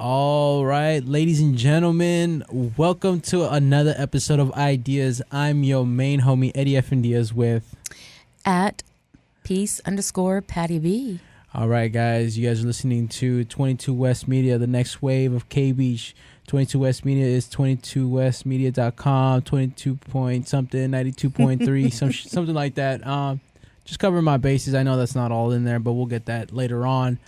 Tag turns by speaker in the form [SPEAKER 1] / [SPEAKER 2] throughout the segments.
[SPEAKER 1] All right, ladies and gentlemen, welcome to another episode of Ideas. I'm your main homie, Eddie F. Diaz with...
[SPEAKER 2] At peace_Patty B.
[SPEAKER 1] All right, guys, you guys are listening to 22 West Media, the next wave of K-Beach. 22 West Media is 22westmedia.com, 22 point something, 92.3, something like that. Just covering my bases. I know that's not all in there, but we'll get that later on.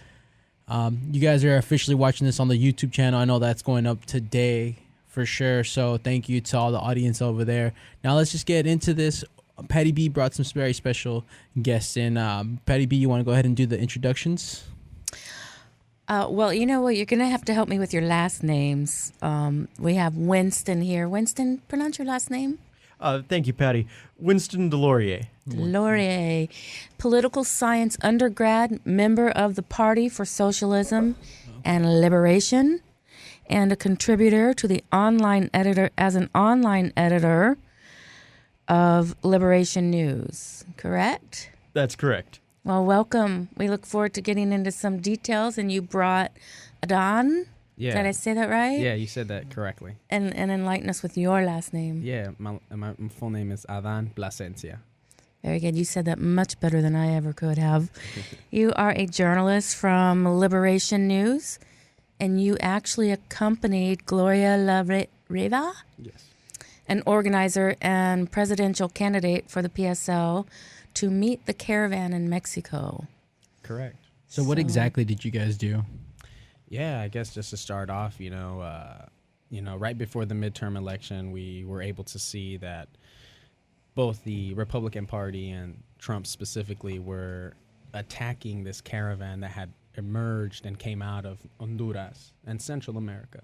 [SPEAKER 1] You guys are officially watching this on the YouTube channel. I know that's going up today for sure. So thank you to all the audience over there. Now let's just get into this. Patty B brought some very special guests in. Patty B, you want to go ahead and do the introductions?
[SPEAKER 2] Well, you know what? You're going to have to help me with your last names. We have Winston here. Winston, pronounce your last name.
[SPEAKER 3] Thank you, Patty. Winston Delorier.
[SPEAKER 2] Delorier, political science undergrad, member of the Party for Socialism and Liberation, and a contributor to the online editor of Liberation News. Correct?
[SPEAKER 3] That's correct.
[SPEAKER 2] Well, welcome. We look forward to getting into some details. And you brought Adon.
[SPEAKER 4] Yeah.
[SPEAKER 2] Did I say that right?
[SPEAKER 4] Yeah, you said that correctly.
[SPEAKER 2] And enlighten us with your last name.
[SPEAKER 4] Yeah, my full name is Adán Plasencia.
[SPEAKER 2] Very good. You said that much better than I ever could have. You are a journalist from Liberation News, and you actually accompanied Gloria La Riva,
[SPEAKER 4] Yes.
[SPEAKER 2] an organizer and presidential candidate for the PSL, to meet the Caravan in Mexico.
[SPEAKER 4] Correct.
[SPEAKER 1] So what exactly did you guys do?
[SPEAKER 4] Yeah, I guess just to start off, right before the midterm election, we were able to see that both the Republican Party and Trump specifically were attacking this caravan that had emerged and came out of Honduras and Central America.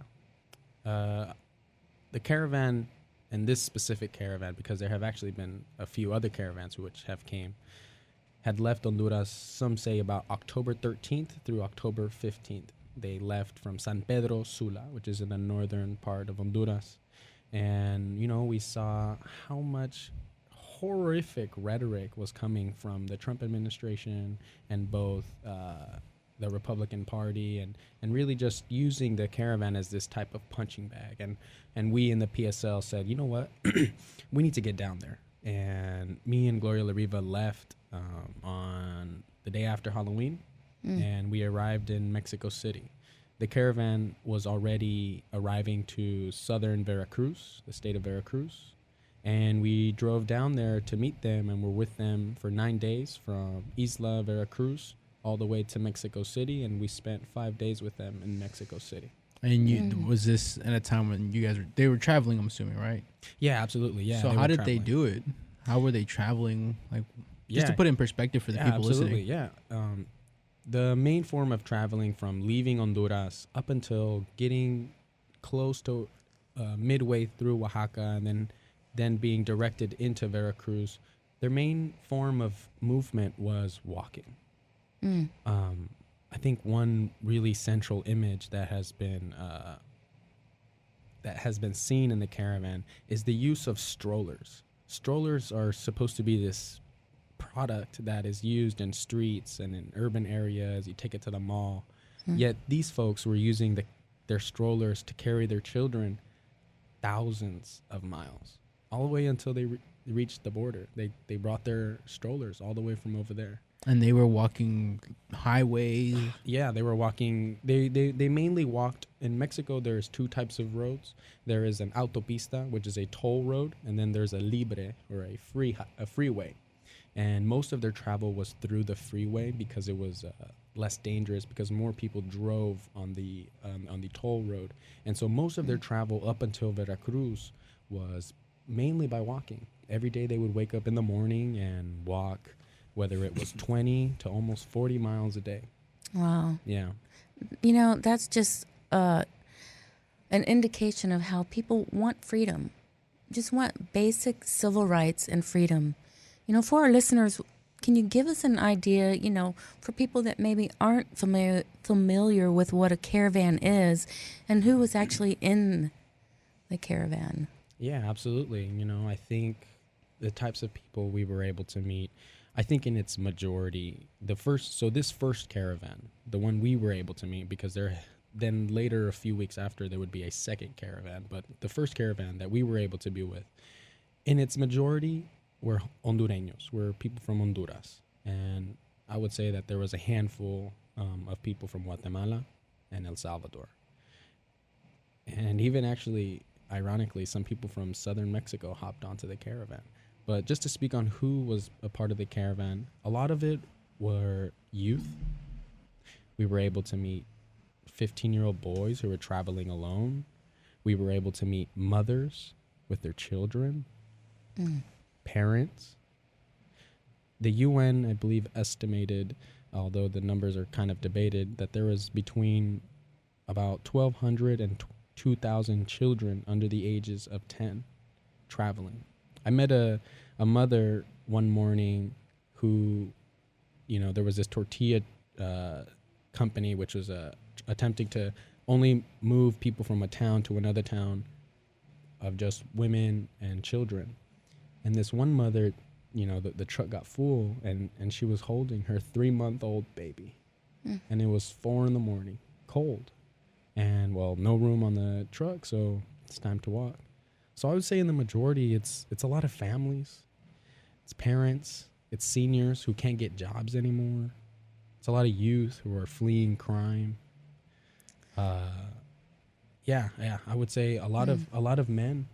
[SPEAKER 4] The caravan, and this specific caravan, because there have actually been a few other caravans which had left Honduras, some say about October 13th through October 15th. They left from San Pedro Sula, which is in the northern part of Honduras. And, we saw how much horrific rhetoric was coming from the Trump administration and both the Republican Party and really just using the caravan as this type of punching bag. And we in the PSL said, you know what, we need to get down there. And me and Gloria La Riva left on the day after Halloween. And we arrived in Mexico City. The caravan was already arriving to southern Veracruz, the state of Veracruz, and we drove down there to meet them and were with them for 9 days from Isla Veracruz all the way to Mexico City, and we spent 5 days with them in Mexico City.
[SPEAKER 1] And was this at a time when they were traveling, I'm assuming, right?
[SPEAKER 4] Yeah, absolutely, yeah.
[SPEAKER 1] So how did they do it? How were they traveling? Just to put it in perspective for the people listening.
[SPEAKER 4] Yeah. The main form of traveling from leaving Honduras up until getting close to midway through Oaxaca and then being directed into Veracruz, their main form of movement was walking. I think one really central image that has been seen in the caravan is the use of strollers. Strollers are supposed to be this product that is used in streets and in urban areas. You take it to the mall. Yet these folks were using their strollers to carry their children thousands of miles, all the way until they reached the border. They brought their strollers all the way from over there.
[SPEAKER 1] And they were walking highways.
[SPEAKER 4] Yeah, they were walking. They mainly walked. In Mexico, there's two types of roads. There is an autopista, which is a toll road, and then there's a libre, or a freeway. And most of their travel was through the freeway because it was less dangerous, because more people drove on the toll road. And so most of their travel up until Veracruz was mainly by walking. Every day they would wake up in the morning and walk, whether it was 20 to almost 40 miles a day.
[SPEAKER 2] Wow.
[SPEAKER 4] Yeah.
[SPEAKER 2] That's just an indication of how people want freedom, just want basic civil rights and freedom. For our listeners, can you give us an idea, for people that maybe aren't familiar with what a caravan is and who was actually in the caravan?
[SPEAKER 4] Yeah, absolutely. I think the types of people we were able to meet, I think in its majority, this first caravan, the one we were able to meet, because then later, a few weeks after, there would be a second caravan. But the first caravan that we were able to be with, in its majority, were Hondureños, were people from Honduras. And I would say that there was a handful of people from Guatemala and El Salvador. And even actually, ironically, some people from southern Mexico hopped onto the caravan. But just to speak on who was a part of the caravan, a lot of it were youth. We were able to meet 15-year-old boys who were traveling alone. We were able to meet mothers with their children, parents. The UN, I believe, estimated, although the numbers are kind of debated, that there was between about 1,200 and 2,000 children under the ages of 10 traveling. I met a mother one morning who, there was this tortilla company which was attempting to only move people from a town to another town of just women and children. And this one mother, the truck got full and she was holding her 3-month-old baby. And it was 4 a.m, cold. And, no room on the truck, so it's time to walk. So I would say in the majority, it's a lot of families. It's parents. It's seniors who can't get jobs anymore. It's a lot of youth who are fleeing crime. I would say a lot of men,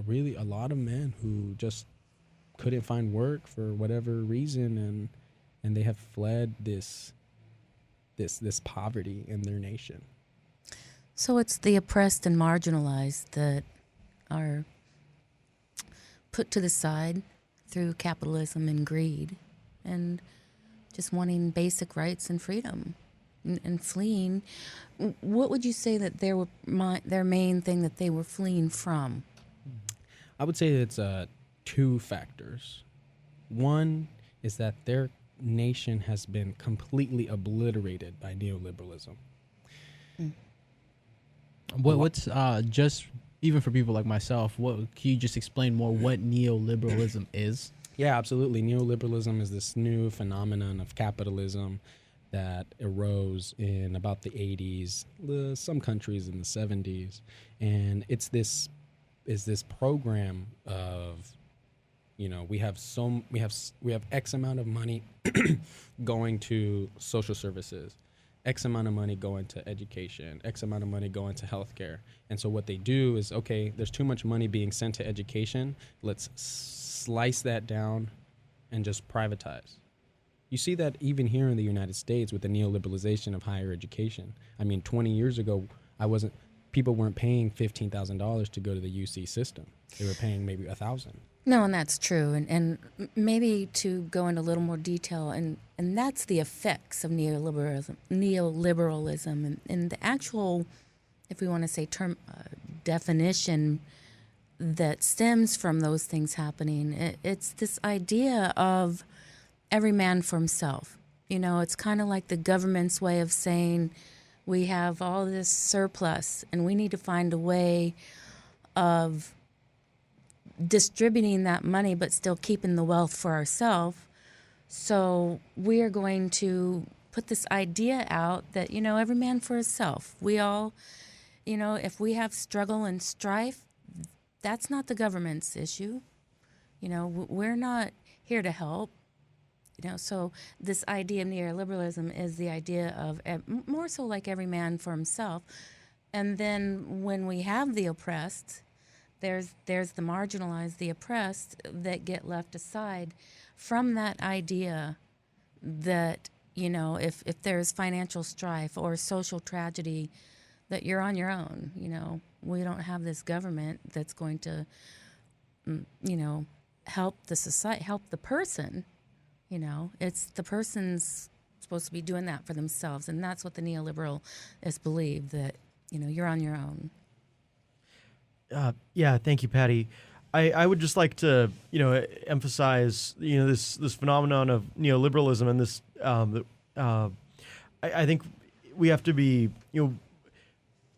[SPEAKER 4] really a lot of men who just couldn't find work for whatever reason, and they have fled this poverty in their nation.
[SPEAKER 2] So it's the oppressed and marginalized that are put to the side through capitalism and greed and just wanting basic rights and freedom and fleeing. What would you say that their main thing that they were fleeing from?
[SPEAKER 4] I would say it's 2 factors. One is that their nation has been completely obliterated by neoliberalism.
[SPEAKER 1] What's just even for people like myself, can you just explain more what neoliberalism is?
[SPEAKER 4] Yeah, absolutely. Neoliberalism is this new phenomenon of capitalism that arose in about the 80s, some countries in the 70s, and it's this program of, we have X amount of money going to social services, X amount of money going to education, X amount of money going to healthcare. And so what they do is, okay, there's too much money being sent to education. Let's slice that down and just privatize. You see that even here in the United States with the neoliberalization of higher education. I mean, 20 years ago, people weren't paying $15,000 to go to the UC system. They were paying maybe $1,000.
[SPEAKER 2] No, and that's true. And maybe to go into a little more detail, and that's the effects of neoliberalism and the actual, if we want to say term definition that stems from those things happening. It's this idea of every man for himself. It's kind of like the government's way of saying we have all this surplus and we need to find a way of distributing that money but still keeping the wealth for ourselves. So we are going to put this idea out that, every man for himself. We all, if we have struggle and strife, that's not the government's issue. We're not here to help. So this idea of neoliberalism is the idea of more so like every man for himself. And then when we have the oppressed, there's the marginalized, the oppressed that get left aside from that idea that, if there's financial strife or social tragedy, that you're on your own. We don't have this government that's going to, help the society, help the person. It's the person's supposed to be doing that for themselves. And that's what the neoliberalists believe, that, you're on your own.
[SPEAKER 3] Yeah, thank you, Patty. I would just like to, emphasize, this phenomenon of neoliberalism and this. I think we have to be,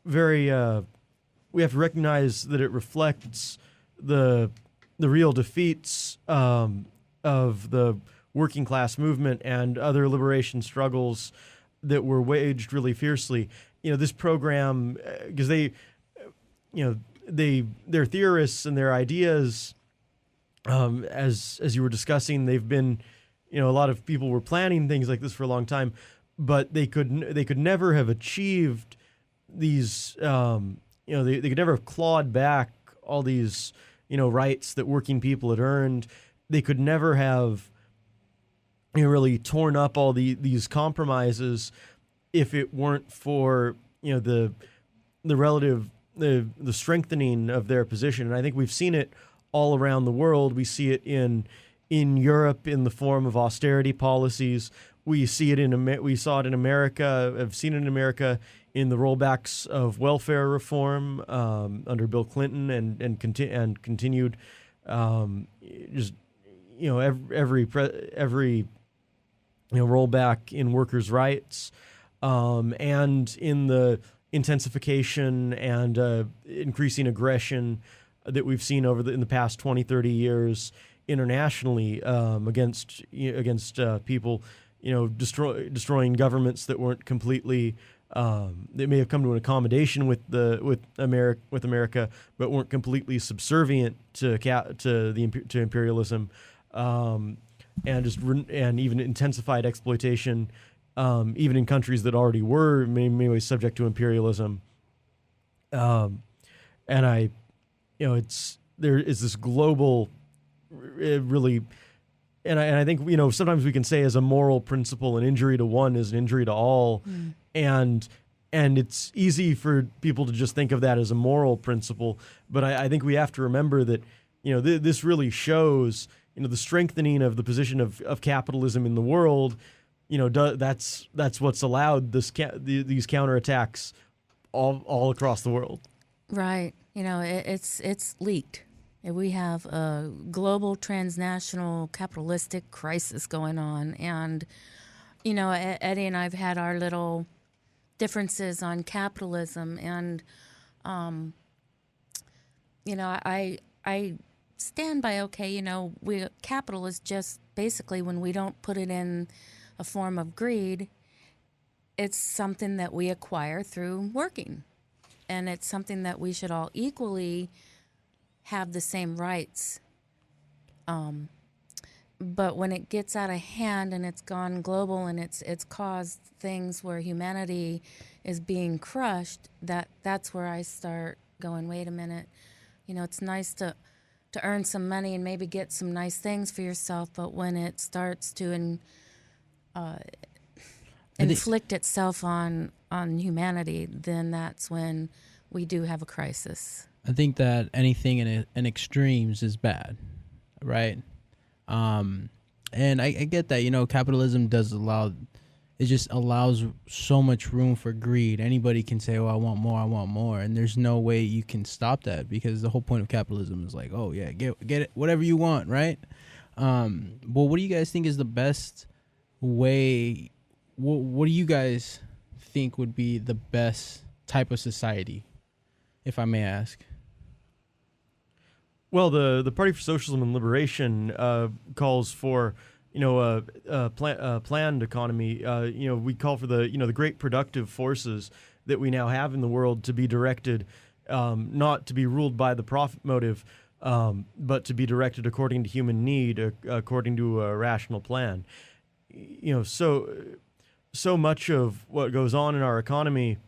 [SPEAKER 3] very. We have to recognize that it reflects the real defeats of the working class movement and other liberation struggles that were waged really fiercely. this program, because they're theorists and their ideas, as you were discussing, they've been, a lot of people were planning things like this for a long time, but they could never have achieved these, they could never have clawed back all these, rights that working people had earned. They could never have really torn up all these compromises if it weren't for, the relative, the strengthening of their position. And I think we've seen it all around the world. We see it in Europe in the form of austerity policies. We see it we saw it in America. I've seen it in America in the rollbacks of welfare reform under Bill Clinton and continued just every rollback in workers' rights, and in the intensification and increasing aggression that we've seen in the past 20, 30 years internationally against people, destroying governments that weren't completely, they may have come to an accommodation with America, but weren't completely subservient to imperialism, and even intensified exploitation, even in countries that already were in many ways subject to imperialism. And there is this global, really, and I think sometimes we can say as a moral principle, an injury to one is an injury to all, and it's easy for people to just think of that as a moral principle, but I think we have to remember that this really shows the strengthening of the position of capitalism in the world. That's what's allowed these counterattacks all across the world.
[SPEAKER 2] Right. It's leaked. We have a global transnational capitalistic crisis going on. And, Eddie and I've had our little differences on capitalism. And, I stand by, capital is just basically when we don't put it in a form of greed, it's something that we acquire through working. And it's something that we should all equally have the same rights. But when it gets out of hand and it's gone global and it's caused things where humanity is being crushed, that's where I start going, wait a minute. It's nice to earn some money and maybe get some nice things for yourself, but when it starts to inflict itself on humanity, then that's when we do have a crisis.
[SPEAKER 1] I think that anything in extremes is bad, right? And I get that, capitalism just allows so much room for greed. Anybody can say, oh, I want more. And there's no way you can stop that, because the whole point of capitalism is like, oh yeah, get it, whatever you want, right? But what do you guys think is the best way? What do you guys think would be the best type of society, if I may ask?
[SPEAKER 3] Well, the Party for Socialism and Liberation calls for a planned economy. We call for the great productive forces that we now have in the world to be directed, not to be ruled by the profit motive, but to be directed according to human need, according to a rational plan. So much of what goes on in our economy,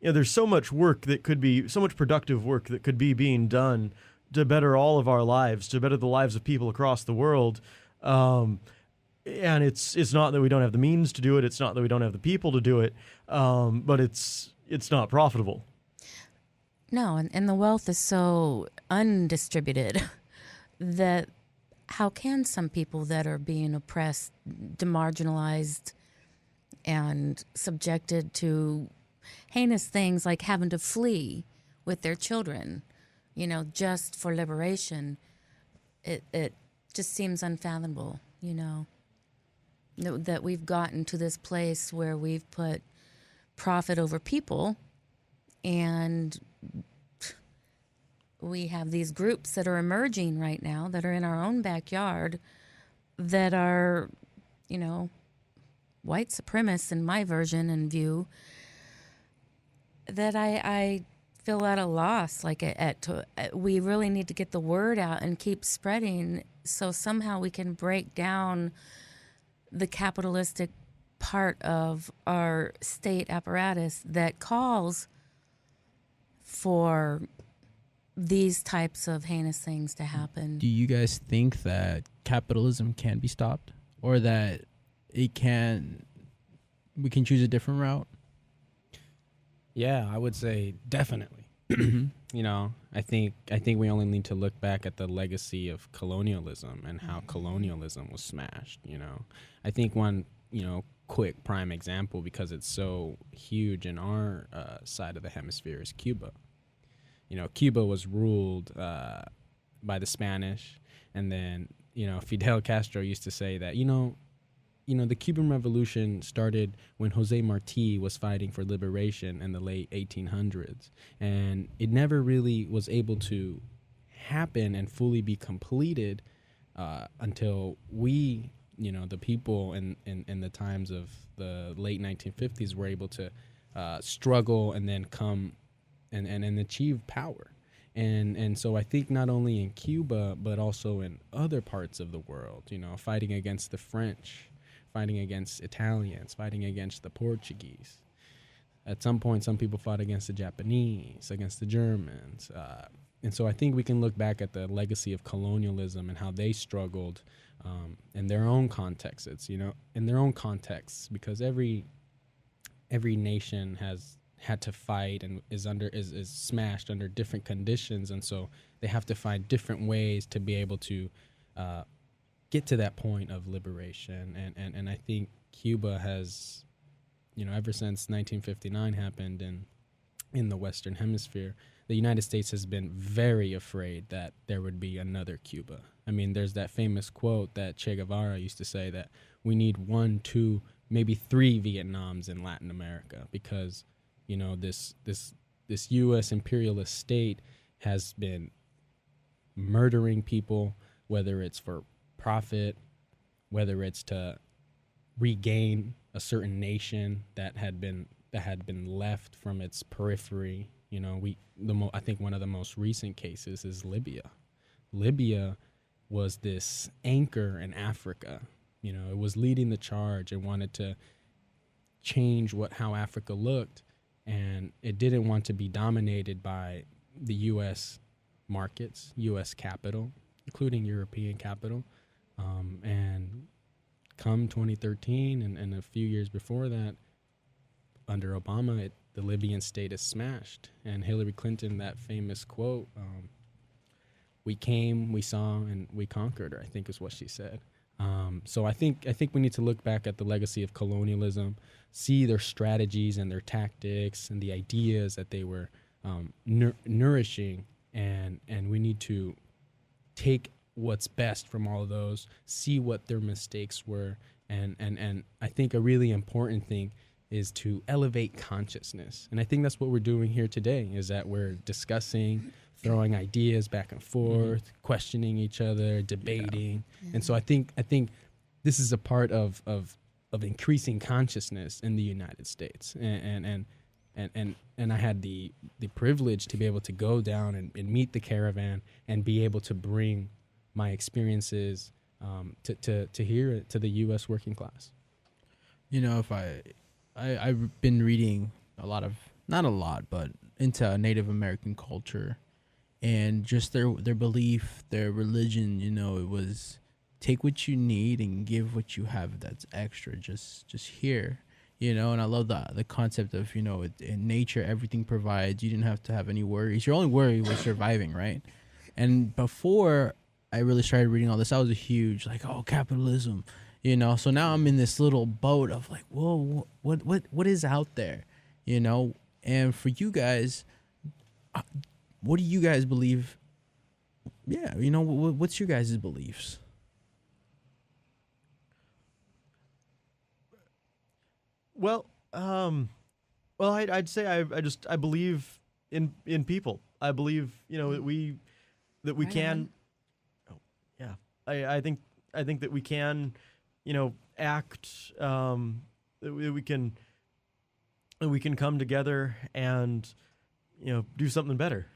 [SPEAKER 3] there's so much productive work that could be being done to better all of our lives, to better the lives of people across the world. And it's not that we don't have the means to do it. It's not that we don't have the people to do it. But it's not profitable.
[SPEAKER 2] No, and the wealth is so undistributed that how can some people that are being oppressed, demarginalized, and subjected to heinous things like having to flee with their children, just for liberation, it just seems unfathomable, that we've gotten to this place where we've put profit over people, and we have these groups that are emerging right now that are in our own backyard that are, white supremacists in my version and view, that I feel at a loss. Like we really need to get the word out and keep spreading, so somehow we can break down the capitalistic part of our state apparatus that calls for these types of heinous things to happen.
[SPEAKER 1] Do you guys think that capitalism can be stopped, or that we can choose a different route?
[SPEAKER 4] Yeah, I would say definitely. You know, I think we only need to look back at the legacy of colonialism and how colonialism was smashed. You know, I think one, quick prime example, because it's so huge in our side of the hemisphere, is Cuba. You know, Cuba was ruled by the Spanish, and then Fidel Castro used to say that the Cuban Revolution started when Jose Marti was fighting for liberation in the late 1800s, and it never really was able to happen and fully be completed until we, the people in the times of the late 1950s were able to struggle and then come and achieve power. And so I think not only in Cuba, but also in other parts of the world, fighting against the French, fighting against Italians, fighting against the Portuguese. At some point, some people fought against the Japanese, against the Germans. And so I think we can look back at the legacy of colonialism and how they struggled in their own contexts, in their own contexts, because every nation has had to fight and is smashed under different conditions. And so they have to find different ways to be able to get to that point of liberation. And I think Cuba has, ever since 1959 happened in the Western Hemisphere, the United States has been very afraid that there would be another Cuba. I mean, there's that famous quote that Che Guevara used to say, that we need 1, 2, maybe 3 Vietnams in Latin America, because, this U.S. imperialist state has been murdering people, whether it's for profit, whether it's to regain a certain nation that had been left from its periphery. I think one of the most recent cases is Libya. Libya was this anchor in Africa. It was leading the charge and wanted to change how Africa looked, and it didn't want to be dominated by the U.S. markets, U.S. capital, including European capital. And come 2013 and a few years before that, under Obama, the Libyan state is smashed. And Hillary Clinton, that famous quote, "We came, we saw, and we conquered," I think is what she said. So I think we need to look back at the legacy of colonialism, see their strategies and their tactics and the ideas that they were nourishing, and we need to take what's best from all of those, see what their mistakes were, and I think a really important thing is to elevate consciousness. And I think that's what we're doing here today, is that we're discussing, throwing ideas back and forth, questioning each other, debating. Yeah. And so I think this is a part of increasing consciousness in the United States. And I had the privilege to be able to go down and meet the Caravan and be able to bring my experiences to here to the U.S. working class.
[SPEAKER 1] If I've been reading a lot of, not a lot, but into Native American culture, and just their belief, their religion. It was take what you need and give what you have that's extra. Just here. And I love the concept of, in nature, everything provides. You didn't have to have any worries. Your only worry was surviving, right? And before I really started reading all this, I was a huge, capitalism, So now I'm in this little boat of whoa, what is out there, And for you guys, what do you guys believe? Yeah, what's your guys' beliefs?
[SPEAKER 3] Well, I'd say I believe in people. I believe that we
[SPEAKER 2] Right
[SPEAKER 3] can. Oh, yeah, I think that we can, act we can come together and do something better.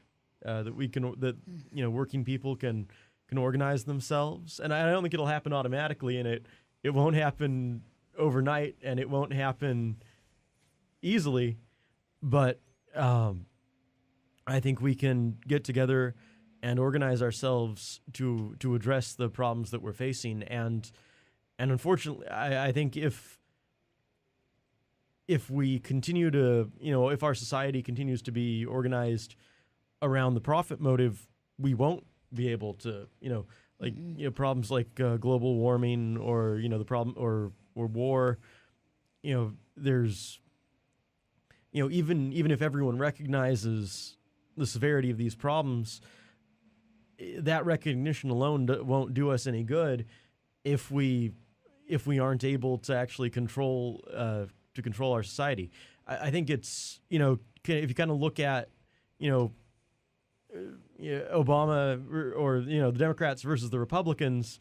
[SPEAKER 3] That working people can organize themselves, and I don't think it'll happen automatically, and it won't happen overnight, and it won't happen easily, but I think we can get together and organize ourselves to address the problems that we're facing, and unfortunately, I think if we continue to, if our society continues to be organized around the profit motive, we won't be able to, problems like global warming or, the problem or war, there's, even if everyone recognizes the severity of these problems, that recognition alone won't do us any good if we aren't able to actually control our society. I think it's, if you kind of look at, Obama or the Democrats versus the Republicans,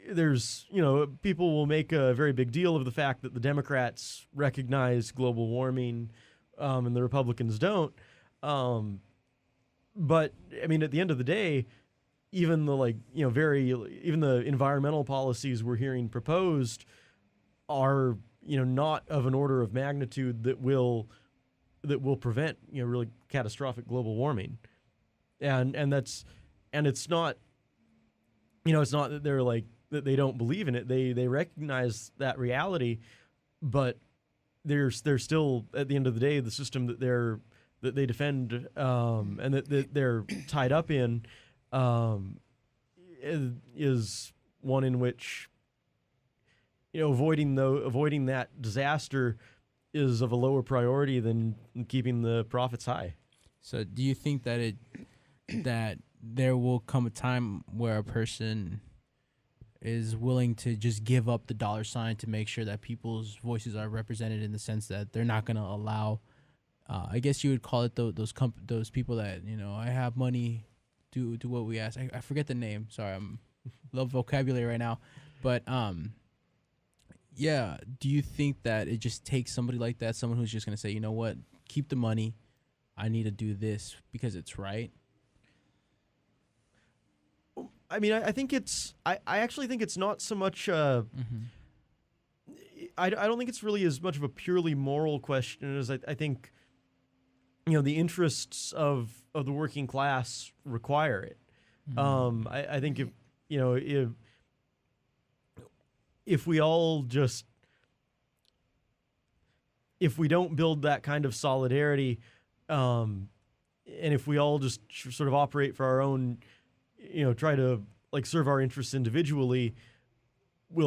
[SPEAKER 3] there's people will make a very big deal of the fact that the Democrats recognize global warming and the Republicans don't. But I mean, at the end of the day, even the even the environmental policies we're hearing proposed are not of an order of magnitude that will prevent really catastrophic global warming, and it's not it's not that they're that they don't believe in it. They recognize that reality, but they're still, at the end of the day, the system that they defend and that they're tied up in is one in which avoiding that disaster is of a lower priority than keeping the profits high.
[SPEAKER 1] So do you think that that there will come a time where a person is willing to just give up the dollar sign to make sure that people's voices are represented, in the sense that they're not going to allow, I guess you would call it those people that, I have money, do what we ask. I forget the name. Sorry, I'm love vocabulary right now. But yeah, do you think that it just takes somebody like that, someone who's just going to say, you know what, keep the money, I need to do this because it's right?
[SPEAKER 3] I mean, I think I actually think it's not so much. I don't think it's really as much of a purely moral question as I think, the interests of the working class require it. I think if we all just, if we don't build that kind of solidarity, and if we all just sort of operate for our own, try to serve our interests individually, we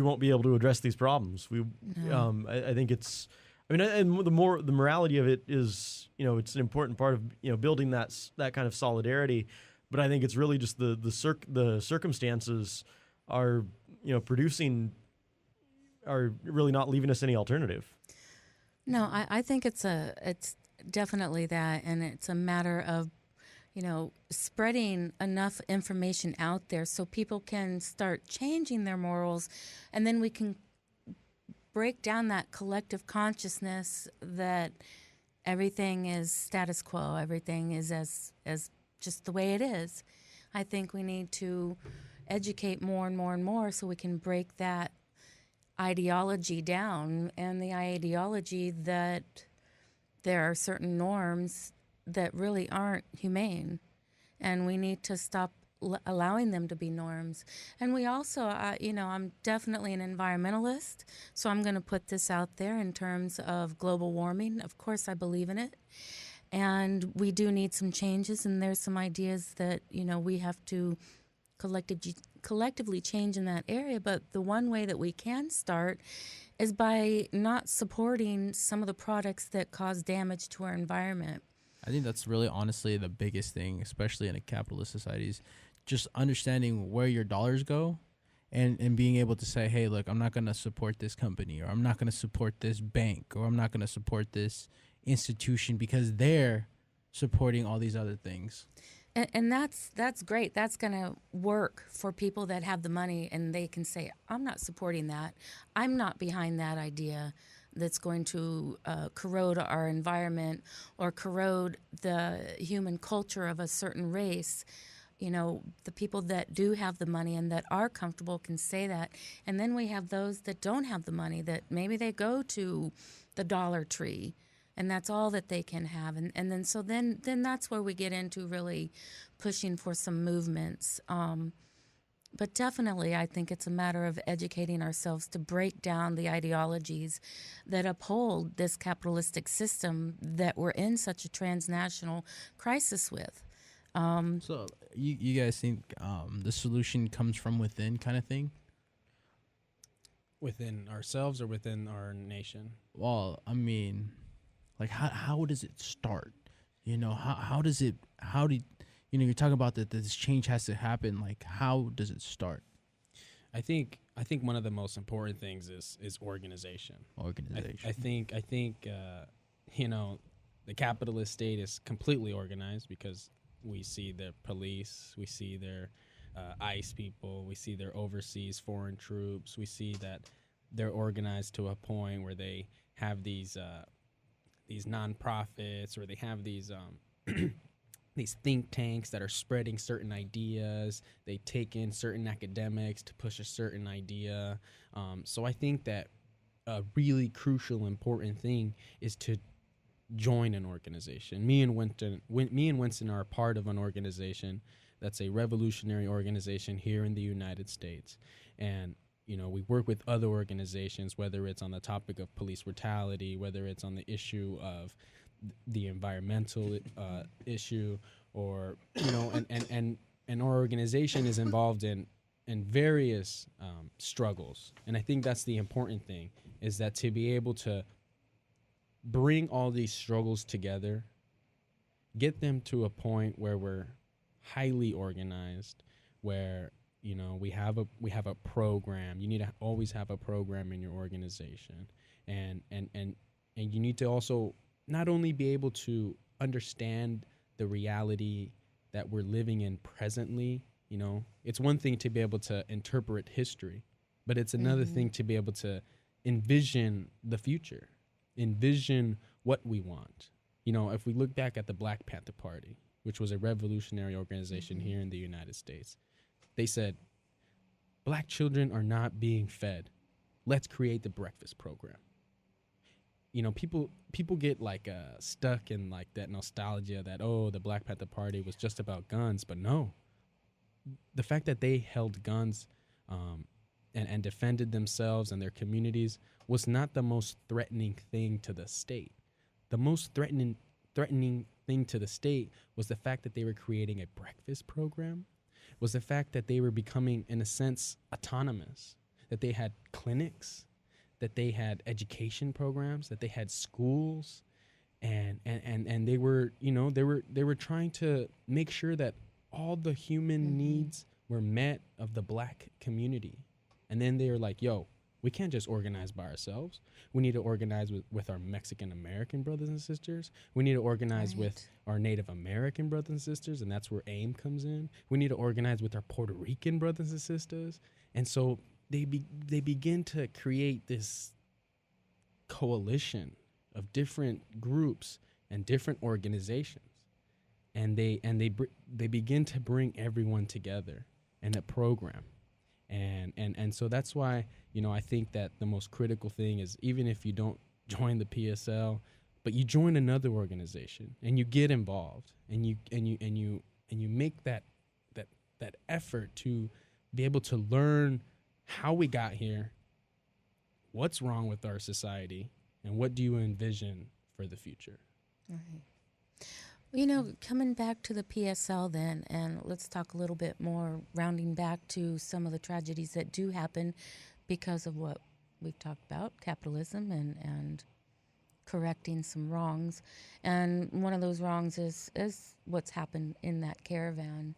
[SPEAKER 3] won't be able to address these problems. I think it's, and the morality of it is, it's an important part of, building that kind of solidarity. But I think it's really just the circumstances are, are really not leaving us any alternative.
[SPEAKER 2] No, I think it's definitely that, and it's a matter of, spreading enough information out there so people can start changing their morals, and then we can break down that collective consciousness that everything is status quo, everything is as just the way it is. I think we need to educate more and more and more so we can break that ideology down, and the ideology that there are certain norms that really aren't humane, and we need to stop allowing them to be norms. And we also, I'm definitely an environmentalist, so I'm going to put this out there in terms of global warming. Of course, I believe in it, and we do need some changes, and there's some ideas that, we have to collectively change in that area. But the one way that we can start is by not supporting some of the products that cause damage to our environment.
[SPEAKER 1] I think that's really honestly the biggest thing, especially in a capitalist society, is just understanding where your dollars go, and being able to say, hey, look, I'm not going to support this company, or I'm not going to support this bank, or I'm not going to support this institution because they're supporting all these other things.
[SPEAKER 2] And that's great. That's going to work for people that have the money and they can say, I'm not supporting that. I'm not behind that idea that's going to corrode our environment or corrode the human culture of a certain race. You know, the people that do have the money and that are comfortable can say that. And then we have those that don't have the money, that maybe they go to the Dollar Tree and that's all that they can have. And then so then that's where we get into really pushing for some movements. But definitely, I think it's a matter of educating ourselves to break down the ideologies that uphold this capitalistic system that we're in such a transnational crisis with.
[SPEAKER 1] So you guys think the solution comes from within, kind of thing?
[SPEAKER 4] Within ourselves or within our nation?
[SPEAKER 1] Well, I mean, like how does it start? You know, how do you know, you're talking about that this change has to happen. Like, how does it start?
[SPEAKER 4] I think one of the most important things is organization.
[SPEAKER 1] Organization.
[SPEAKER 4] I think you know, the capitalist state is completely organized because we see their police, we see their ICE people, we see their overseas foreign troops, we see that they're organized to a point where they have these nonprofits, or they have these these think tanks that are spreading certain ideas. They take in certain academics to push a certain idea. So I think that a really crucial, important thing is to join an organization. Me and Winston are part of an organization that's a revolutionary organization here in the United States. And you know, we work with other organizations, whether it's on the topic of police brutality, whether it's on the issue of the environmental issue, or you know, and our organization is involved in various struggles. And I think that's the important thing, is that to be able to bring all these struggles together, get them to a point where we're highly organized, where you know, we have a program. You need to always have a program in your organization, and you need to also not only be able to understand the reality that we're living in presently. You know, it's one thing to be able to interpret history, but it's another thing to be able to envision the future, envision what we want. You know, if we look back at the Black Panther Party, which was a revolutionary organization here in the United States, they said, black children are not being fed. Let's create the breakfast program. You know, people get like stuck in like that nostalgia that, oh, the Black Panther Party was just about guns. But no, the fact that they held guns and defended themselves and their communities was not the most threatening thing to the state. The most threatening thing to the state was the fact that they were creating a breakfast program, was the fact that they were becoming, in a sense, autonomous, that they had clinics, that they had education programs, that they had schools, and they were, you know, they were trying to make sure that all the human needs were met of the black community. And then they were like, yo, we can't just organize by ourselves. We need to organize with our Mexican American brothers and sisters. We need to organize with our Native American brothers and sisters, and that's where AIM comes in. We need to organize with our Puerto Rican brothers and sisters. And so they begin to create this coalition of different groups and different organizations. And they begin to bring everyone together in a program. And so that's why, you know, I think that the most critical thing is, even if you don't join the PSL, but you join another organization and you get involved and you make that effort to be able to learn how we got here, what's wrong with our society, and what do you envision for the future.
[SPEAKER 2] Right. You know, coming back to the PSL then, and let's talk a little bit more, rounding back to some of the tragedies that do happen because of what we've talked about, capitalism and correcting some wrongs. And one of those wrongs is what's happened in that caravan.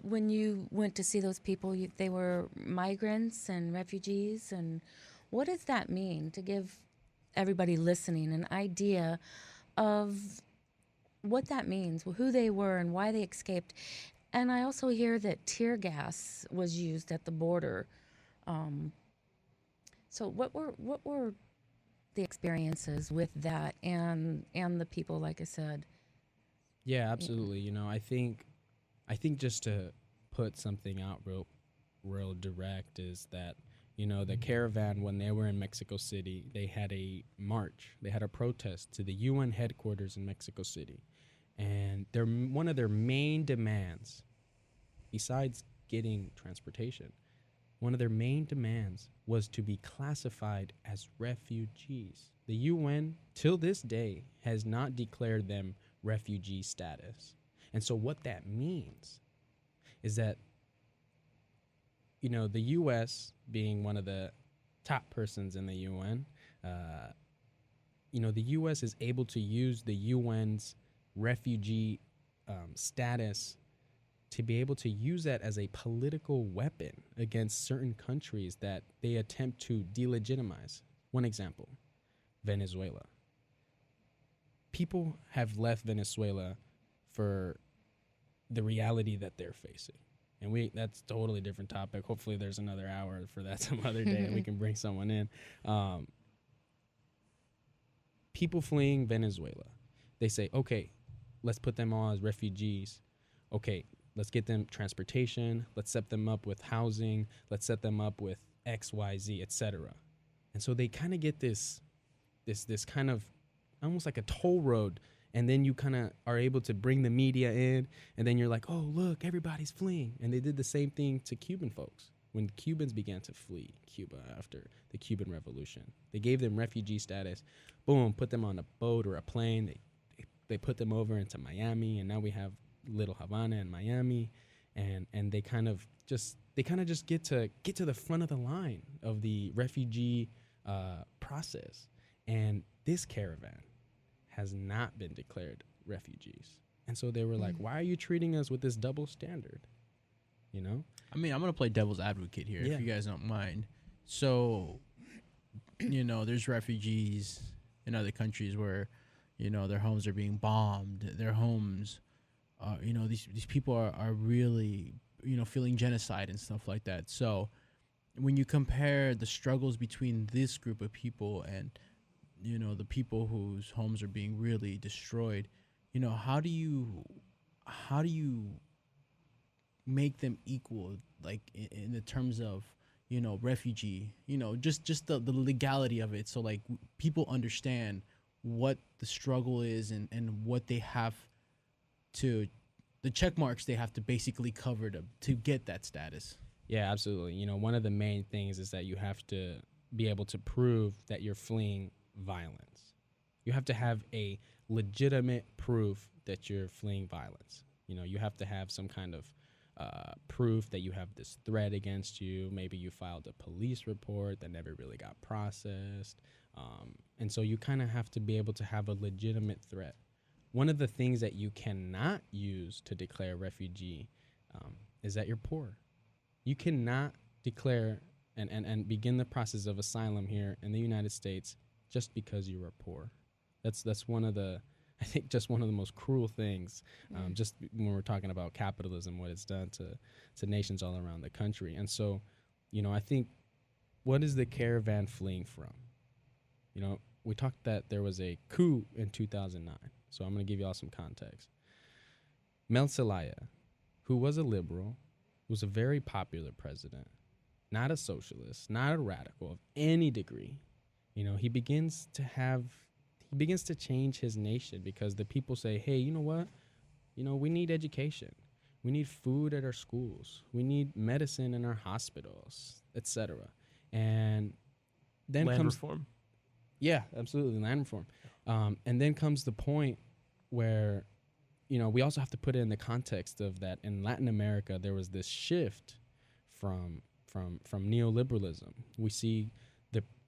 [SPEAKER 2] When you went to see those people, they were migrants and refugees. And what does that mean, to give everybody listening an idea of what that means, who they were, and why they escaped. And I also hear that tear gas was used at the border. So what were the experiences with that and the people, like I said?
[SPEAKER 4] Yeah, absolutely. You know, I think just to put something out real direct is that, you know, the Caravan, when they were in Mexico City, they had a march, they had a protest to the UN headquarters in Mexico City. And one of their main demands, besides getting transportation, one of their main demands was to be classified as refugees. The UN, till this day, has not declared them refugee status. And so what that means is that, you know, the U.S. being one of the top persons in the UN, you know, the U.S. is able to use the UN's refugee status to be able to use that as a political weapon against certain countries that they attempt to delegitimize. One example, Venezuela. People have left Venezuela for the reality that they're facing. And that's a totally different topic. Hopefully there's another hour for that some other day and we can bring someone in. People fleeing Venezuela, they say, okay, let's put them all as refugees. Okay, let's get them transportation. Let's set them up with housing. Let's set them up with X, Y, Z, etc. And so they kind of get this kind of almost like a toll road. And then you kind of are able to bring the media in. And then you're like, oh, look, everybody's fleeing. And they did the same thing to Cuban folks when Cubans began to flee Cuba after the Cuban Revolution. They gave them refugee status. Boom, put them on a boat or a plane. They put them over into Miami. And now we have Little Havana and Miami, and they kind of just get to the front of the line of the refugee process. And this caravan has not been declared refugees, and so they were like, "Why are you treating us with this double standard?" You know.
[SPEAKER 1] I mean, I'm gonna play devil's advocate here, if you guys don't mind. So, you know, there's refugees in other countries where, you know, their homes are being bombed. Their homes. You know, these people are really, you know, feeling genocide and stuff like that. So when you compare the struggles between this group of people and, you know, the people whose homes are being really destroyed, you know, how do you make them equal, like in the terms of, you know, refugee, you know, just the legality of it. So like people understand what the struggle is and what they have to, the check marks they have to basically cover to get that status.
[SPEAKER 4] Yeah, absolutely. You know, one of the main things is that you have to be able to prove that you're fleeing violence. You have to have a legitimate proof that you're fleeing violence. You know, you have to have some kind of proof that you have this threat against you. Maybe you filed a police report that never really got processed. And so you kind of have to be able to have a legitimate threat. One of the things that you cannot use to declare refugee is that you're poor. You cannot declare and begin the process of asylum here in the United States just because you are poor. That's one of the, I think, just one of the most cruel things, just when we're talking about capitalism, what it's done to nations all around the country. And so, you know, I think, what is the caravan fleeing from? You know, we talked that there was a coup in 2009. So I'm going to give you all some context. Mel Zelaya, who was a liberal, was a very popular president, not a socialist, not a radical of any degree. You know, he begins to change his nation because the people say, hey, you know what? You know, we need education. We need food at our schools. We need medicine in our hospitals, etc. And then
[SPEAKER 3] Land
[SPEAKER 4] comes
[SPEAKER 3] reform.
[SPEAKER 4] Yeah, absolutely, land reform. And then comes the point where, you know, we also have to put it in the context of that in Latin America there was this shift from neoliberalism. We see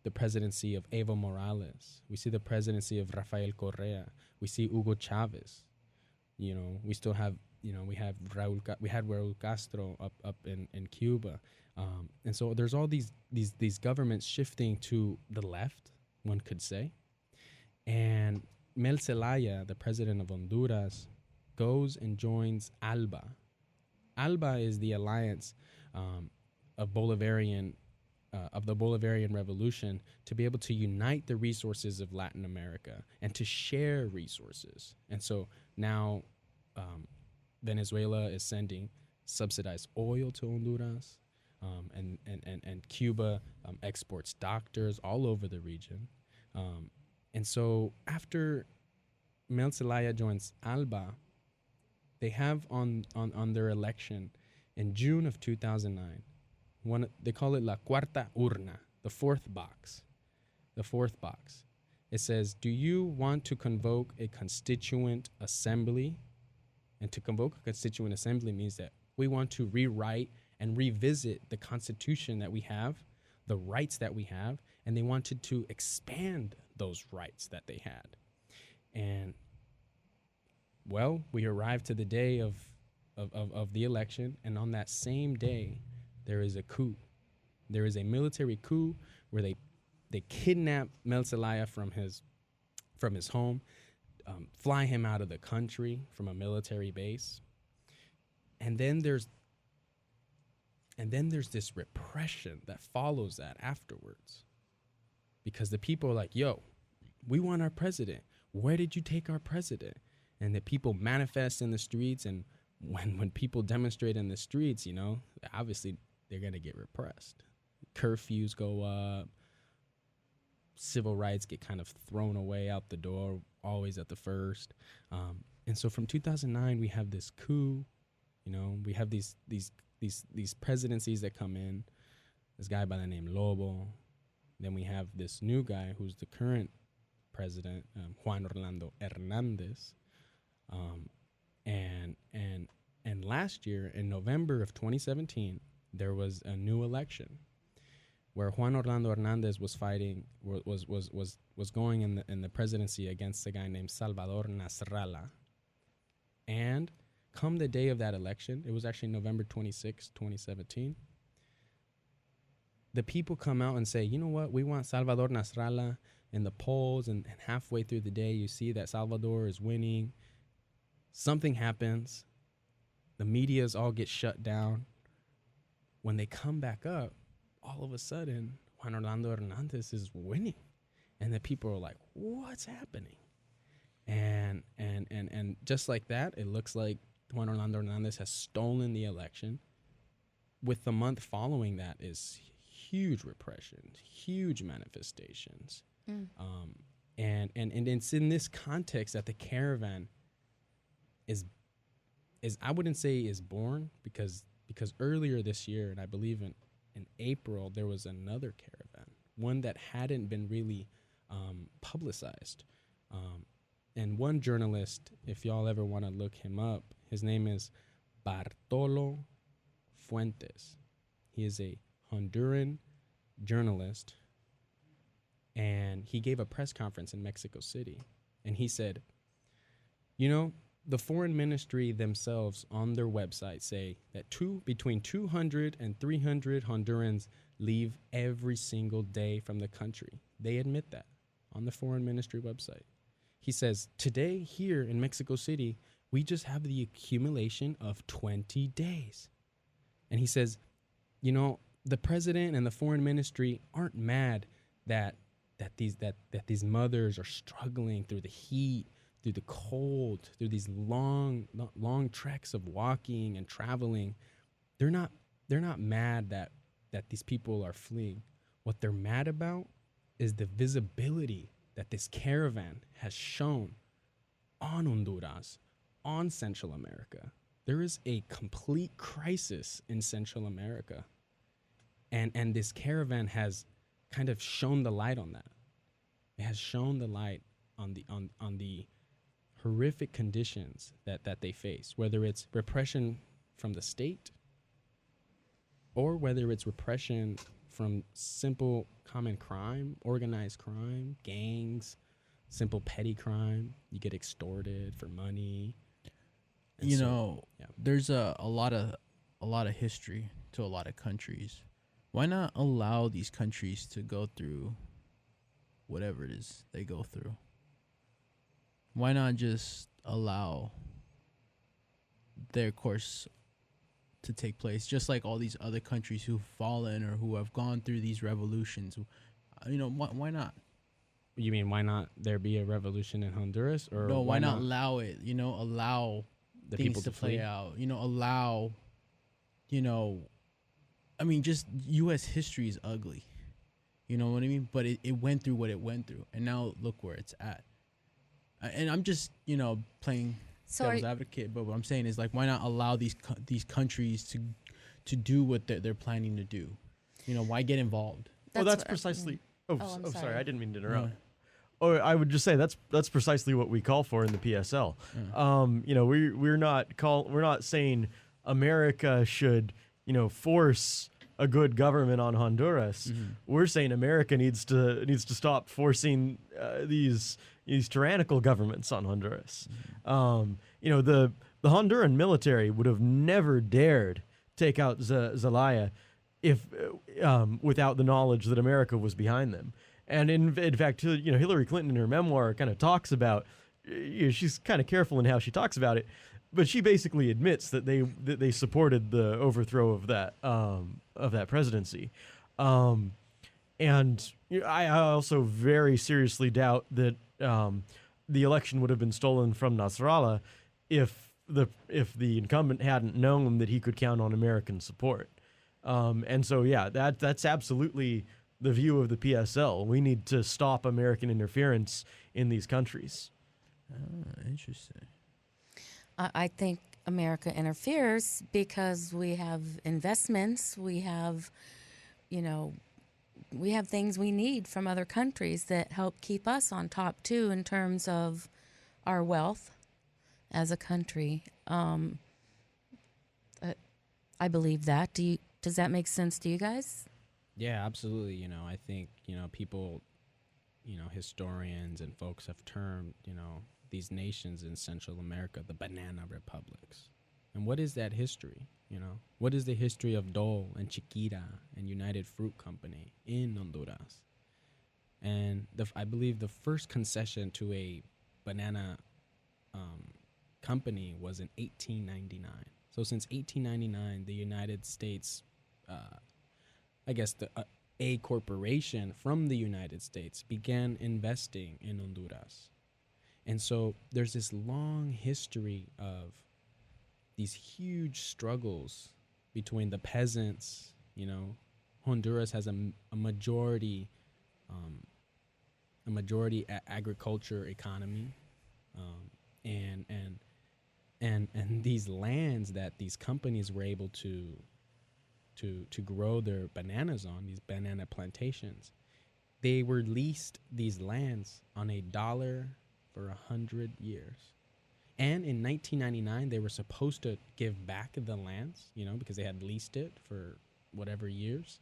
[SPEAKER 4] the presidency of Evo Morales. We see the presidency of Rafael Correa. We see Hugo Chavez. You know, we still have, you know, we had Raúl Castro up in Cuba. And so there's all these governments shifting to the left, one could say. And Mel Zelaya, the president of Honduras, goes and joins ALBA. ALBA is the alliance of Bolivarian of the Bolivarian Revolution to be able to unite the resources of Latin America and to share resources. And so now Venezuela is sending subsidized oil to Honduras, and Cuba exports doctors all over the region. And so after Mel Zelaya joins ALBA, they have on their election in June of 2009, they call it La Cuarta Urna, the fourth box. The fourth box. It says, do you want to convoke a constituent assembly? And to convoke a constituent assembly means that we want to rewrite and revisit the Constitution that we have, the rights that we have, and they wanted to expand those rights that they had. And, well, we arrived to the day of the election, and on that same day, there is a coup. There is a military coup where they kidnap Mel Zelaya from his home, fly him out of the country from a military base, and then there's this repression that follows that afterwards, because the people are like, "Yo, we want our president. Where did you take our president?" And the people manifest in the streets, and when people demonstrate in the streets, obviously they're gonna get repressed. Curfews go up. Civil rights get kind of thrown away out the door, always at the first. And so from 2009, we have this coup. We have these presidencies that come in. This guy by the name Lobo. Then we have this new guy who's the current president, Juan Orlando Hernandez. And last year, in November of 2017, there was a new election where Juan Orlando Hernandez was fighting, was going in the presidency against a guy named Salvador Nasralla. And come the day of that election, it was actually November 26, 2017, the people come out and say, you know what, we want Salvador Nasralla in the polls, and halfway through the day, you see that Salvador is winning. Something happens. The medias all get shut down. When they come back up, all of a sudden, Juan Orlando Hernandez is winning. And the people are like, what's happening? And just like that, it looks like Juan Orlando Hernandez has stolen the election. With the month following that is huge repression, huge manifestations. And it's in this context that the Caravan is I wouldn't say is born, because earlier this year, and I believe in April, there was another Caravan, one that hadn't been really publicized. And one journalist, if y'all ever want to look him up, his name is Bartolo Fuentes. He is a Honduran journalist, and he gave a press conference in Mexico City, and he said, the foreign ministry themselves on their website say that between 200 and 300 Hondurans leave every single day from the country. They admit that on the foreign ministry website. He says, today here in Mexico City, we just have the accumulation of 20 days. And he says, the president and the foreign ministry aren't mad that these mothers are struggling through the heat, through the cold, through these long treks of walking and traveling. They're not mad that these people are fleeing. What they're mad about is the visibility that this caravan has shown on Honduras, on Central America. There is a complete crisis in Central America. And this caravan has kind of shone the light on that. It has shone the light on the horrific conditions that they face, whether it's repression from the state or whether it's repression from simple common crime, organized crime, gangs, simple petty crime. You get extorted for money. And
[SPEAKER 1] there's a lot of history to a lot of countries. Why not allow these countries to go through whatever it is they go through? why not just allow their course to take place, just like all these other countries who've fallen or who have gone through these revolutions? Why not?
[SPEAKER 4] You mean why not there be a revolution in Honduras? Or
[SPEAKER 1] No, why not allow it? Allow
[SPEAKER 4] the
[SPEAKER 1] things
[SPEAKER 4] people
[SPEAKER 1] to
[SPEAKER 4] to
[SPEAKER 1] play
[SPEAKER 4] flee?
[SPEAKER 1] out. Allow. Just U.S. history is ugly. You know what I mean? But it went through what it went through, and now look where it's at. And I'm just playing devil's advocate, but what I'm saying is, like, why not allow these countries to do what they're planning to do? Why get involved?
[SPEAKER 3] That's precisely.
[SPEAKER 2] I'm
[SPEAKER 3] sorry, I didn't mean to interrupt.
[SPEAKER 1] No.
[SPEAKER 3] Or I would just say that's precisely what we call for in the PSL. We're not saying America should force a good government on Honduras.
[SPEAKER 1] Mm-hmm.
[SPEAKER 3] We're saying America needs to stop forcing these tyrannical governments on Honduras.
[SPEAKER 1] Mm-hmm.
[SPEAKER 3] The Honduran military would have never dared take out Zelaya if without the knowledge that America was behind them. And in fact, Hillary Clinton in her memoir kind of talks about, she's kind of careful in how she talks about it, but she basically admits that they supported the overthrow of that presidency. And I also very seriously doubt that the election would have been stolen from Nasrallah if the incumbent hadn't known that he could count on American support. And so, that's absolutely the view of the PSL. We need to stop American interference in these countries.
[SPEAKER 1] Interesting.
[SPEAKER 2] I think America interferes because we have investments, we have things we need from other countries that help keep us on top too in terms of our wealth as a country. I believe that. Does that make sense to you guys?
[SPEAKER 4] Yeah, absolutely. I think, people, historians and folks have termed, these nations in Central America the banana republics. And what is that history? What is the history of Dole and Chiquita and United Fruit Company in Honduras? And I believe the first concession to a banana company was in 1899. So since 1899, the United States, a corporation from the United States began investing in Honduras. And so there's this long history of these huge struggles between the peasants. Honduras has a majority agriculture economy, and these lands that these companies were able to grow their bananas on, these banana plantations, they were leased these lands on $1 for 100 years. And in 1999, they were supposed to give back the lands, because they had leased it for whatever years.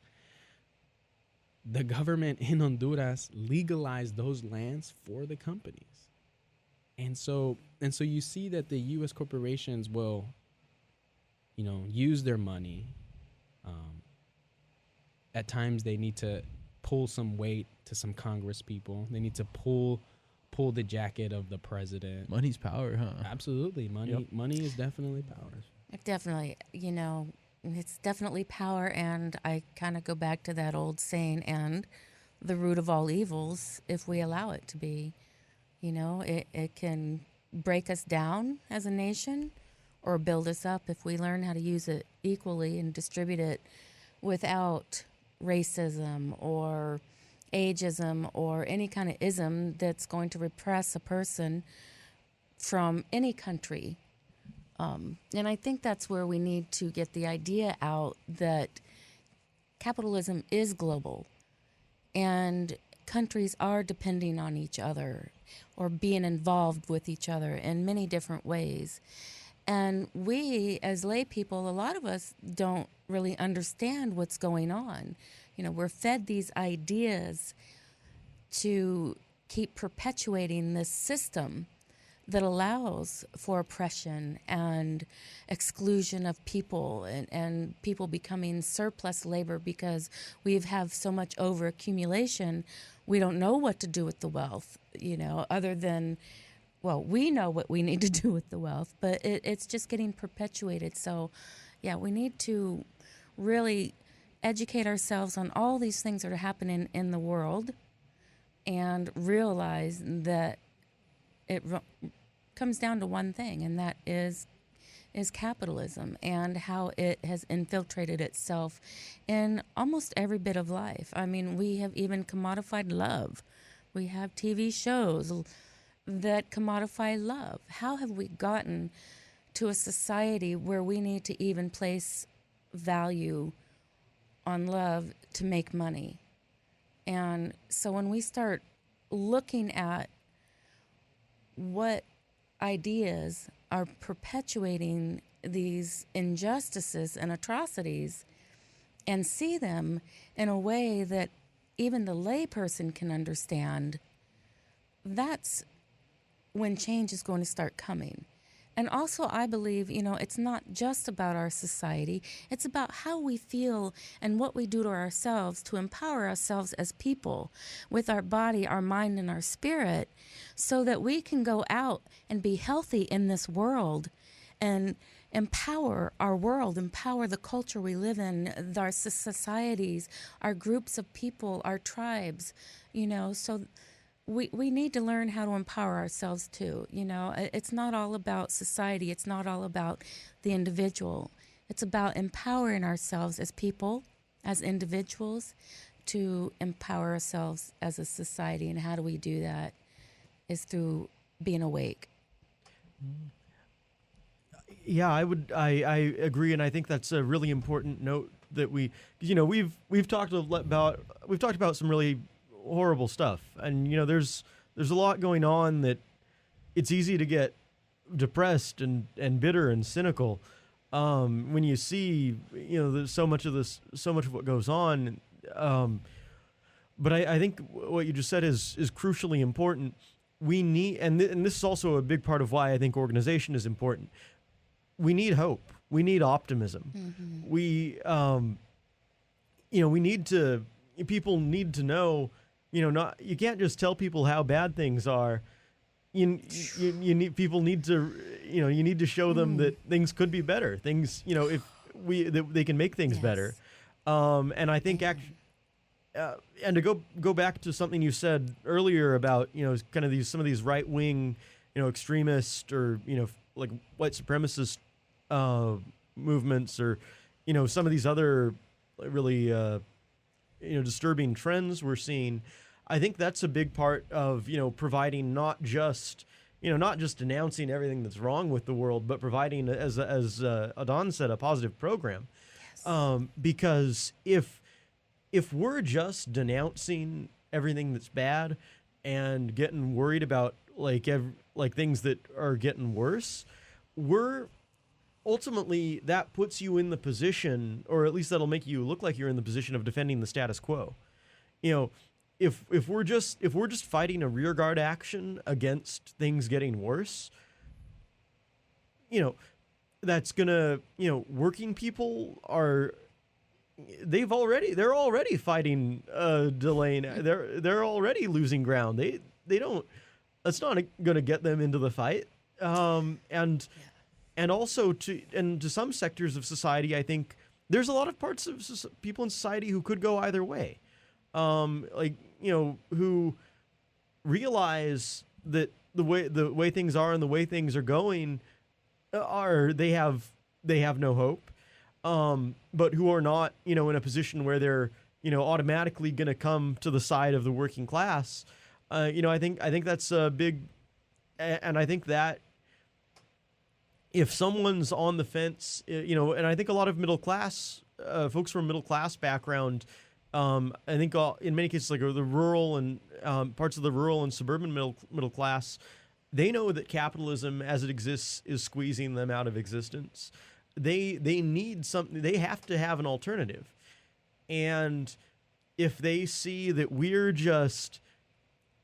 [SPEAKER 4] The government in Honduras legalized those lands for the companies. And so you see that the U.S. corporations will, use their money. At times they need to pull some weight to some Congress people. They need to pull the jacket of the president.
[SPEAKER 1] Money's power, huh?
[SPEAKER 4] Absolutely. Money is definitely power.
[SPEAKER 2] Definitely, it's definitely power, and I kind of go back to that old saying, and the root of all evils, if we allow it to be. It can break us down as a nation or build us up if we learn how to use it equally and distribute it without racism or ageism or any kind of ism that's going to repress a person from any country. And I think that's where we need to get the idea out that capitalism is global and countries are depending on each other or being involved with each other in many different ways. And we, as lay people, a lot of us don't really understand what's going on. We're fed these ideas to keep perpetuating this system that allows for oppression and exclusion of people and people becoming surplus labor because we have so much overaccumulation. We don't know what to do with the wealth, other than well, we know what we need to do with the wealth, but it's just getting perpetuated. So, yeah, we need to really educate ourselves on all these things that are happening in the world and realize that it comes down to one thing, and that is capitalism and how it has infiltrated itself in almost every bit of life. I mean, we have even commodified love. We have TV shows that commodify love. How have we gotten to a society where we need to even place value on love to make money? And so when we start looking at what ideas are perpetuating these injustices and atrocities and see them in a way that even the layperson can understand, that's when change is going to start coming. And also, I believe, it's not just about our society. It's about how we feel and what we do to ourselves to empower ourselves as people with our body, our mind, and our spirit so that we can go out and be healthy in this world and empower our world, empower the culture we live in, our societies, our groups of people, our tribes, so we need to learn how to empower ourselves too. It's not all about society. It's not all about the individual. It's about empowering ourselves as people, as individuals, to empower ourselves as a society. And how do we do that? Is through being awake.
[SPEAKER 3] Yeah, I agree, and I think that's a really important note that we've talked about some really horrible stuff, and there's a lot going on that it's easy to get depressed and bitter and cynical when you see there's so much of what goes on. But I think what you just said is crucially important. We need, and this is also a big part of why I think organization is important. We need hope. We need optimism. Mm-hmm. We need to. People need to know. You can't just tell people how bad things are. You need people need to. You need to show them that things could be better. Things. That they can make things better. And I think actually. And to go back to something you said earlier about kind of some of these right wing extremist or like white supremacist movements or some of these other really disturbing trends we're seeing. I think that's a big part of providing not just denouncing everything that's wrong with the world, but providing as Adon said, a positive program. Yes. Because if we're just denouncing everything that's bad and getting worried about like things that are getting worse, we're ultimately that puts you in the position, or at least that'll make you look like you're in the position of defending the status quo. If we're just fighting a rearguard action against things getting worse, that's gonna working people are. They're already fighting delaying. They're already losing ground. They don't. That's not going to get them into the fight. And also to some sectors of society, I think there's a lot of parts of people in society who could go either way. Who realize that the way things are and the way things are going they have no hope. But who are not, in a position where they're, automatically going to come to the side of the working class. I think that's a big, and I think that if someone's on the fence, and I think a lot of middle class folks from middle class background, I think in many cases like the rural and parts of the rural and suburban middle class, they know that capitalism as it exists is squeezing them out of existence. They need something. They have to have an alternative. And if they see that we're just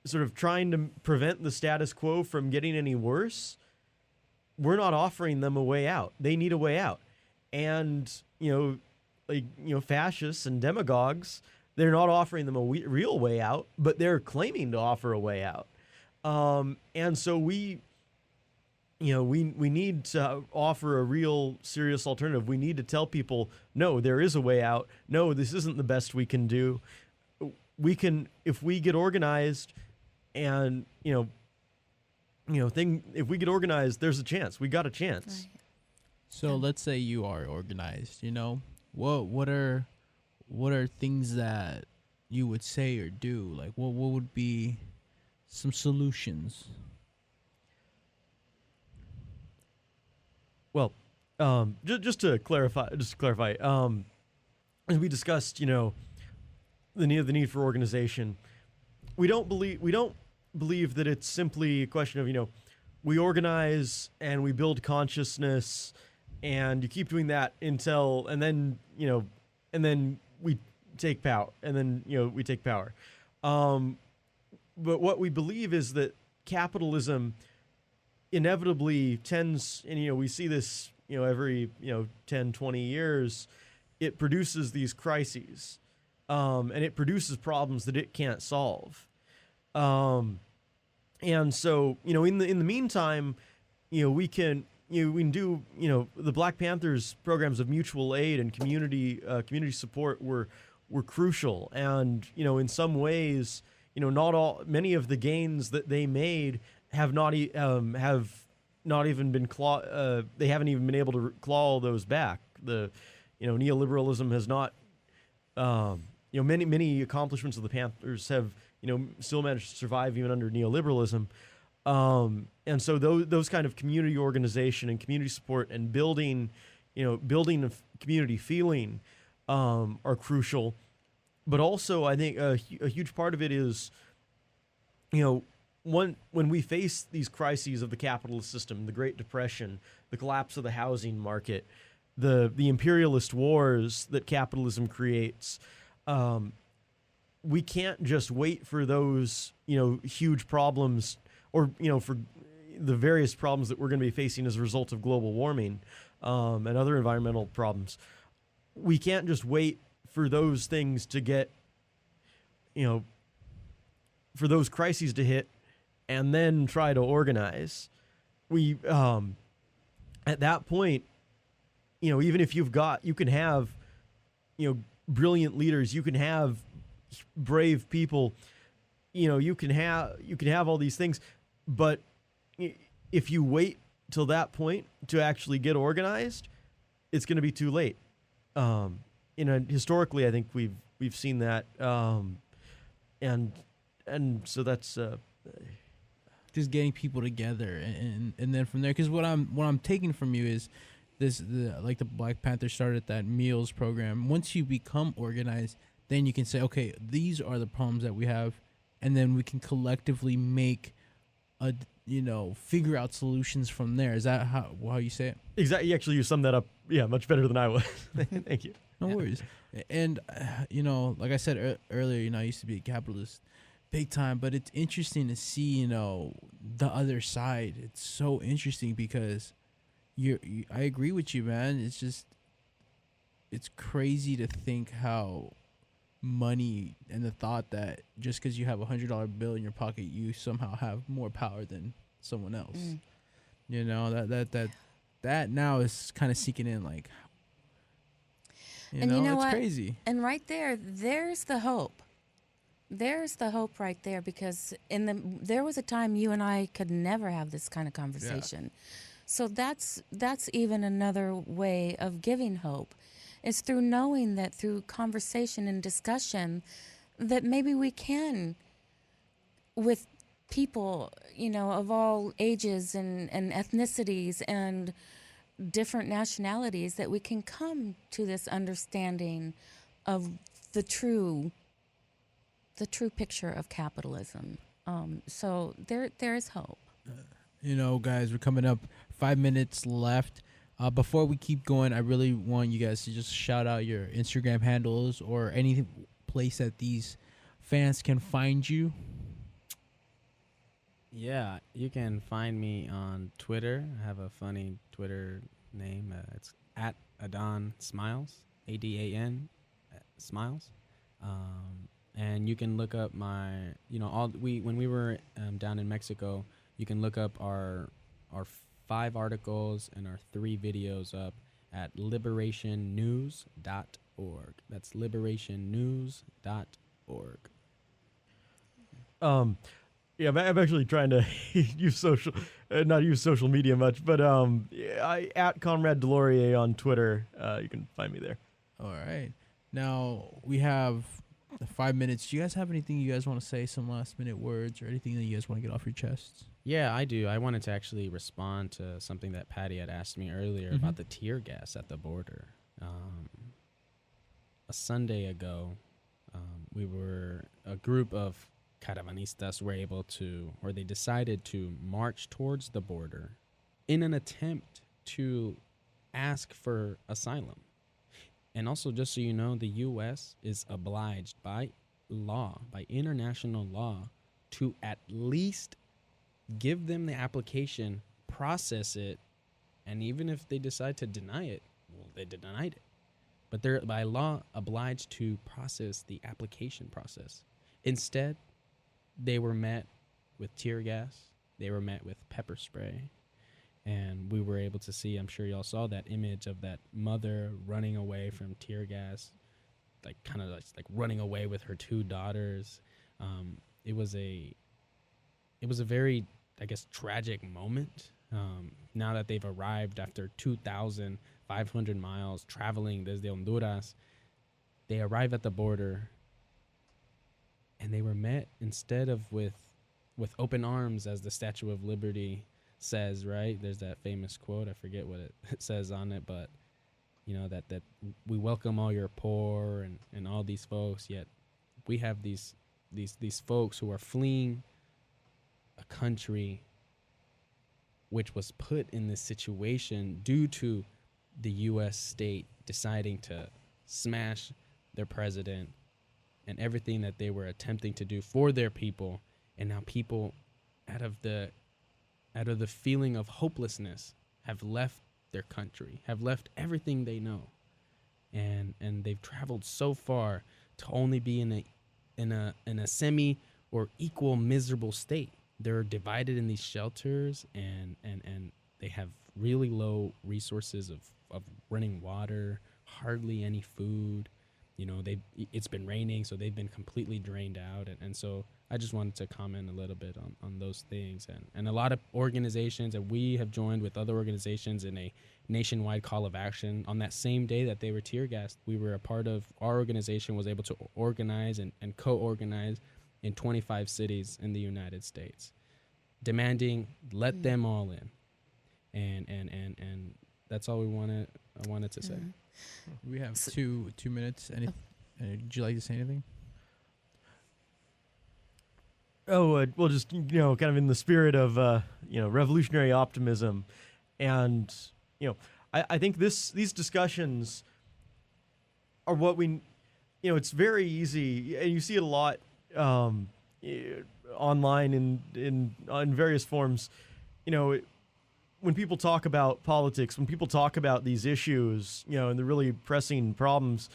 [SPEAKER 3] sort of trying to prevent the status quo from getting any worse, we're not offering them a way out. They need a way out. And, fascists and demagogues, they're not offering them a real way out, but they're claiming to offer a way out. And so we we need to offer a real serious alternative. We need to tell people, no, there is a way out. No, this isn't the best we can do. We can, if we get organized, and if we get organized, there's a chance. We got a chance.
[SPEAKER 2] Right.
[SPEAKER 1] So let's say you are organized. What are things that you would say or do? Like what would be some solutions?
[SPEAKER 3] Well, just to clarify, as we discussed, the need for organization. We don't believe that it's simply a question of we organize and we build consciousness, and you keep doing that until and then we take power, and then we take power. But what we believe is that capitalism inevitably tends, and we see this every 10, 20 years, it produces these crises, and it produces problems that it can't solve. And so in the meantime, we can do the Black Panthers programs of mutual aid and community support were crucial, and in some ways many of the gains that they made have not even been they haven't even been able to claw those back. The neoliberalism has not many accomplishments of the Panthers have still managed to survive even under neoliberalism. And so those kind of community organization and community support and building a community feeling are crucial. But also, I think a huge part of it is, when we face these crises of the capitalist system, the Great Depression, the collapse of the housing market, the imperialist wars that capitalism creates, we can't just wait for those huge problems, or for the various problems that we're going to be facing as a result of global warming and other environmental problems. We can't just wait for those things to get, for those crises to hit, and then try to organize. We, at that point, even if you can have, brilliant leaders, you can have brave people, you can have all these things, but if you wait till that point to actually get organized, it's going to be too late. Historically, I think we've seen that, and so that's
[SPEAKER 1] just getting people together, and then from there, because what I'm taking from you is like the Black Panther started that meals program. Once you become organized, then you can say, okay, these are the problems that we have, and then we can collectively make figure out solutions from there. Is that how you say it?
[SPEAKER 3] Exactly. Actually, you summed that up, much better than I was. Thank you.
[SPEAKER 1] No worries. And like I said earlier, I used to be a capitalist big time, but it's interesting to see the other side. It's so interesting because I agree with you, man. It's crazy to think how money and the thought that just because you have $100 bill in your pocket, you somehow have more power than someone else. That now is kind of seeking in, like,
[SPEAKER 2] and you know
[SPEAKER 1] it's
[SPEAKER 2] what?
[SPEAKER 1] crazy.
[SPEAKER 2] And right there's the hope. There's the hope right there, because there was a time you and I could never have this kind of conversation. Yeah. So that's even another way of giving hope. It's through knowing that through conversation and discussion that maybe we can, with people, of all ages and ethnicities and different nationalities, that we can come to this understanding of the true picture of capitalism. So there is hope.
[SPEAKER 1] Guys, we're coming up 5 minutes left. Before we keep going, I really want you guys to just shout out your Instagram handles or any place that these fans can find you.
[SPEAKER 4] Yeah, you can find me on Twitter. I have a funny Twitter name. It's at Adan Smiles, ADAN Smiles. And you can look up my, when we were down in Mexico, you can look up our 5 articles and our 3 videos up at liberationnews.org. That's liberationnews.org.
[SPEAKER 3] Yeah, I'm actually trying to not use social media much, but I at Comrade Delorier on Twitter. You can find me there.
[SPEAKER 1] All right. Now we have 5 minutes. Do you guys have anything you guys want to say? Some last minute words or anything that you guys want to get off your chests?
[SPEAKER 4] Yeah, I do. I wanted to actually respond to something that Patty had asked me earlier about the tear gas at the border. A Sunday ago, a group of Caravanistas were able to, or they decided to march towards the border in an attempt to ask for asylum. And also, just so you know, the U.S. is obliged by law, by international law, to at least give them the application, process it, and even if they decide to deny it, well, they denied it. But they're by law obliged to process the application process. Instead, they were met with tear gas. They were met with pepper spray. And we were able to see, I'm sure y'all saw that image of that mother running away from tear gas, like kind of like running away with her 2 daughters. It was a very, I guess, tragic moment. Now that they've arrived after 2,500 miles traveling desde Honduras, they arrive at the border and they were met instead of with open arms, as the Statue of Liberty says, right? There's that famous quote. I forget what it says on it, but you know, that we welcome all your poor and all these folks, yet we have these folks who are fleeing a country which was put in this situation due to the U.S. state deciding to smash their president and everything that they were attempting to do for their people. And now people, out of the feeling of hopelessness, have left their country, have left everything they know, and they've traveled so far to only be in a semi or equal miserable state. They're divided in these shelters, and they have really low resources of running water, hardly any food. You know, it's been raining, so they've been completely drained out. And so I just wanted to comment a little bit on those things. And a lot of organizations, and we have joined with other organizations in a nationwide call of action. On that same day that they were tear gassed, we were a part of, our organization was able to organize and co-organize in 25 cities in the United States, demanding let them all in. And that's all I wanted to say.
[SPEAKER 1] We have two minutes. Would you like to say anything?
[SPEAKER 3] Oh, well, just, kind of in the spirit of, revolutionary optimism. And, I think these discussions are what it's very easy, and you see it a lot online in various forms, when people talk about politics, when people talk about these issues, and the really pressing problems,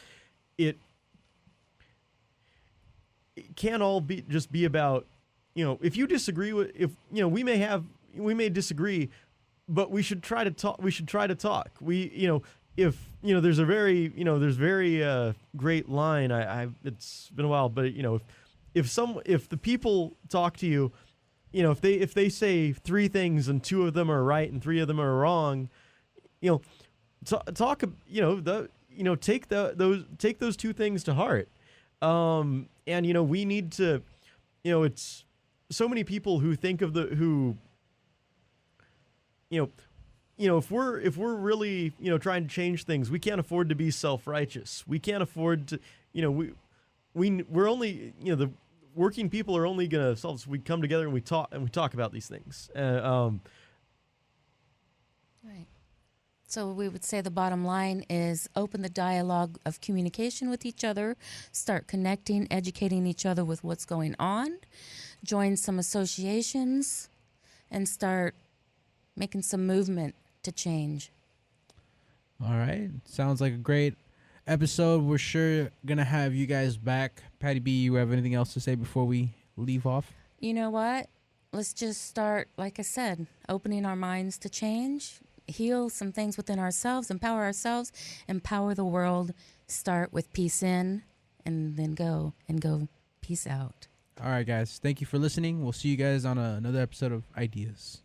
[SPEAKER 3] it can't all be about, if you disagree with, we may disagree, but we should try to talk. We should try to talk. If there's a very great line. It's been a while, but if the people talk to you, if they say 3 things and 2 of them are right and 3 of them are wrong, talk. Take those 2 things to heart. And we need to. It's so many people who think of if we're really trying to change things, we can't afford to be self-righteous. We can't afford to. We're only the working people are only going to solve this. We come together and we talk about these things.
[SPEAKER 2] Right. So we would say the bottom line is open the dialogue of communication with each other, start connecting, educating each other with what's going on, join some associations, and start making some movement to change.
[SPEAKER 1] All right. Sounds like a great episode. We're sure going to have you guys back. Patty B, you have anything else to say before we leave off?
[SPEAKER 2] You know what? let's just start, like I said, opening our minds to change, heal some things within ourselves, empower the world, start with peace in, and then go peace out.
[SPEAKER 1] All right, guys. Thank you for listening. We'll see you guys on another episode of Ideas.